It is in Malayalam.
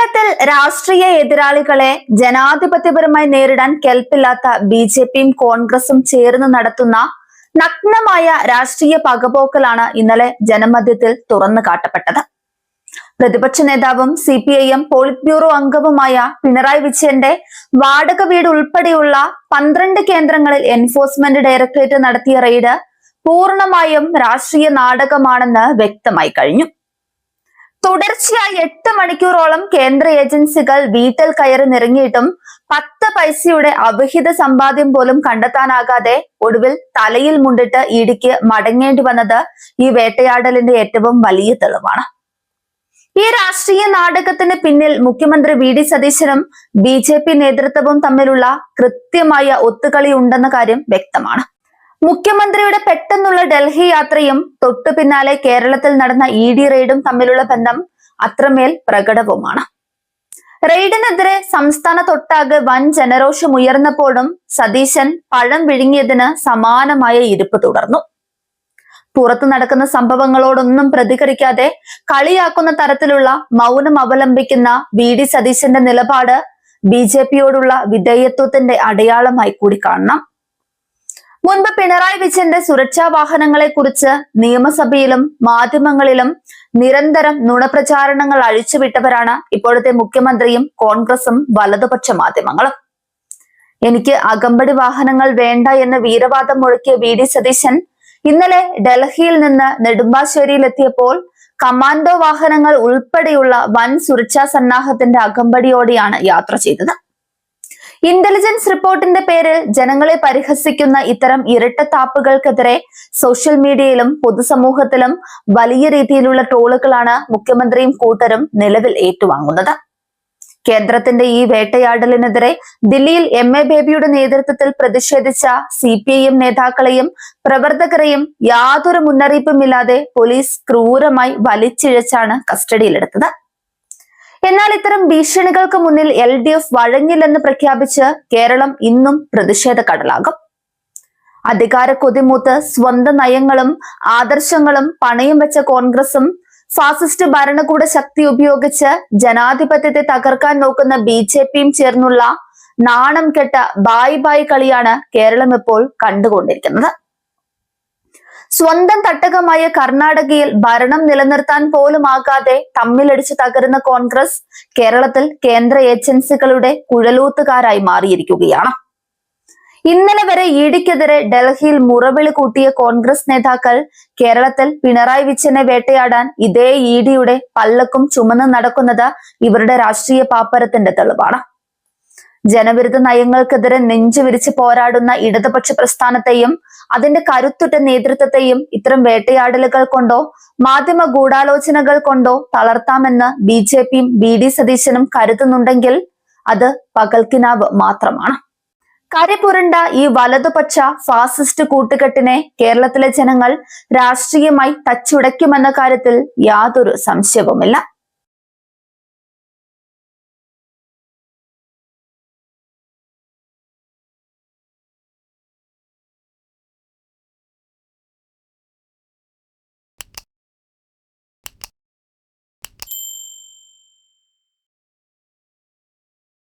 കേരളത്തിൽ രാഷ്ട്രീയ എതിരാളികളെ ജനാധിപത്യപരമായി നേരിടാൻ കെൽപ്പില്ലാത്ത ബി.ജെ.പിയും കോൺഗ്രസും ചേർന്ന് നടത്തുന്ന നഗ്നമായ രാഷ്ട്രീയ പകപോക്കലാണ് ഇന്നലെ ജനമധ്യത്തിൽ തുറന്നു കാട്ടപ്പെട്ടത്. പ്രതിപക്ഷ നേതാവും CPIM പോളിറ്റ് ബ്യൂറോ അംഗവുമായ പിണറായി വിജയന്റെ വാടക വീട് ഉൾപ്പെടെയുള്ള 12 കേന്ദ്രങ്ങളിൽ എൻഫോഴ്സ്മെന്റ് ഡയറക്ടറേറ്റ് നടത്തിയ റെയ്ഡ് പൂർണ്ണമായും രാഷ്ട്രീയ നാടകമാണെന്ന് വ്യക്തമായി കഴിഞ്ഞു. തുടർച്ചയായി 8 മണിക്കൂറോളം കേന്ദ്ര ഏജൻസികൾ വീട്ടിൽ കയറി നിറങ്ങിയിട്ടും 10 പൈസയുടെ അവിഹിത സമ്പാദ്യം പോലും കണ്ടെത്താനാകാതെ ഒടുവിൽ തലയിൽ മുണ്ടിട്ട് ഇടിക്ക് മടങ്ങേണ്ടി വന്നത് ഈ വേട്ടയാടലിന്റെ ഏറ്റവും വലിയ തെളിവാണ്. ഈ രാഷ്ട്രീയ നാടകത്തിന് പിന്നിൽ മുഖ്യമന്ത്രി VD സതീശനും BJP നേതൃത്വവും തമ്മിലുള്ള കൃത്യമായ ഒത്തുകളി ഉണ്ടെന്ന കാര്യം വ്യക്തമാണ്. മുഖ്യമന്ത്രിയുടെ പെട്ടെന്നുള്ള ഡൽഹി യാത്രയും തൊട്ടു പിന്നാലെ കേരളത്തിൽ നടന്ന ED റെയ്ഡും തമ്മിലുള്ള ബന്ധം അത്രമേൽ പ്രകടവുമാണ്. റെയ്ഡിനെതിരെ സംസ്ഥാനത്തൊട്ടാകെ വൻ ജനരോഷം ഉയർന്നപ്പോഴും സതീശൻ പഴം വിഴുങ്ങിയതിന് സമാനമായ ഇരിപ്പ് തുടർന്നു. പുറത്തു നടക്കുന്ന സംഭവങ്ങളോടൊന്നും പ്രതികരിക്കാതെ കളിയാക്കുന്ന തരത്തിലുള്ള മൗനം അവലംബിക്കുന്ന VD സതീശന്റെ നിലപാട് BJPയോടുള്ള വിധേയത്വത്തിന്റെ അടയാളമായി കൂടി കാണണം. മുൻപ് പിണറായി വിജയന്റെ സുരക്ഷാ വാഹനങ്ങളെ കുറിച്ച് നിയമസഭയിലും മാധ്യമങ്ങളിലും നിരന്തരം നുണപ്രചാരണങ്ങൾ അഴിച്ചുവിട്ടവരാണ് ഇപ്പോഴത്തെ മുഖ്യമന്ത്രിയും കോൺഗ്രസും വലതുപക്ഷ മാധ്യമങ്ങളും. എനിക്ക് അകമ്പടി വാഹനങ്ങൾ വേണ്ട എന്ന് വീരവാദം മുഴക്കിയ VD സതീശൻ ഇന്നലെ ഡൽഹിയിൽ നിന്ന് നെടുമ്പാശ്ശേരിയിലെത്തിയപ്പോൾ കമാൻഡോ വാഹനങ്ങൾ ഉൾപ്പെടെയുള്ള വൻ സുരക്ഷാ സന്നാഹത്തിന്റെ അകമ്പടിയോടെയാണ് യാത്ര ചെയ്തത്. ഇന്റലിജൻസ് റിപ്പോർട്ടിന്റെ പേരിൽ ജനങ്ങളെ പരിഹസിക്കുന്ന ഇത്തരം ഇരട്ടത്താപ്പുകൾക്കെതിരെ സോഷ്യൽ മീഡിയയിലും പൊതുസമൂഹത്തിലും വലിയ രീതിയിലുള്ള ട്രോളുകളാണ് മുഖ്യമന്ത്രിയും കൂട്ടരും നിലവിൽ ഏറ്റുവാങ്ങുന്നത്. കേന്ദ്രത്തിന്റെ ഈ വേട്ടയാടലിനെതിരെ ദില്ലിയിൽ MA ബേബിയുടെ നേതൃത്വത്തിൽ പ്രതിഷേധിച്ച CPIM നേതാക്കളെയും പ്രവർത്തകരെയും യാതൊരു മുന്നറിയിപ്പുമില്ലാതെ പോലീസ് ക്രൂരമായി വലിച്ചിഴച്ചാണ് കസ്റ്റഡിയിലെടുത്തത്. എന്നാൽ ഇത്തരം ഭീഷണികൾക്ക് മുന്നിൽ LDF വഴങ്ങില്ലെന്ന് പ്രഖ്യാപിച്ച് കേരളം ഇന്നും പ്രതിഷേധ കടലാകും. അധികാര കൊതിമൂത്ത് സ്വന്തം നയങ്ങളും ആദർശങ്ങളും പണയം വെച്ച കോൺഗ്രസും ഫാസിസ്റ്റ് ഭരണകൂട ശക്തി ഉപയോഗിച്ച് ജനാധിപത്യത്തെ തകർക്കാൻ നോക്കുന്ന BJPയും ചേർന്നുള്ള നാണം കെട്ട ബായ് ബായ് കളിയാണ് കേരളം ഇപ്പോൾ കണ്ടുകൊണ്ടിരിക്കുന്നത്. സ്വന്തം തട്ടകമായ കർണാടകയിൽ ഭരണം നിലനിർത്താൻ പോലും ആകാതെ തമ്മിലടിച്ച് തകരുന്ന കോൺഗ്രസ് കേരളത്തിൽ കേന്ദ്ര ഏജൻസികളുടെ കുഴലൂത്തുകാരായി മാറിയിരിക്കുകയാണ്. ഇന്നലെ വരെ EDക്കെതിരെ ഡൽഹിയിൽ മുറവിളി കൂട്ടിയ കോൺഗ്രസ് നേതാക്കൾ കേരളത്തിൽ പിണറായി വിജയനെ വേട്ടയാടാൻ ഇതേ EDയുടെ പല്ലക്കും ചുമന്ന് നടക്കുന്നത് ഇവരുടെ രാഷ്ട്രീയ പാപ്പരത്തിന്റെ തെളിവാണ്. ജനവിരുദ്ധ നയങ്ങൾക്കെതിരെ നെഞ്ചുവിരിച്ച് പോരാടുന്ന ഇടതുപക്ഷ പ്രസ്ഥാനത്തെയും അതിന്റെ കരുത്തുറ്റ നേതൃത്വത്തെയും ഇത്തരം വേട്ടയാടലുകൾ കൊണ്ടോ മാധ്യമ ഗൂഢാലോചനകൾ കൊണ്ടോ തളർത്താമെന്ന് BJPയും VD സതീശനും കരുതുന്നുണ്ടെങ്കിൽ അത് പകൽക്കിനാവ് മാത്രമാണ്. കരിപുരണ്ട ഈ വലതുപക്ഷ ഫാസിസ്റ്റ് കൂട്ടുകെട്ടിനെ കേരളത്തിലെ ജനങ്ങൾ രാഷ്ട്രീയമായി തച്ചുടയ്ക്കുമെന്ന കാര്യത്തിൽ യാതൊരു സംശയവുമില്ല.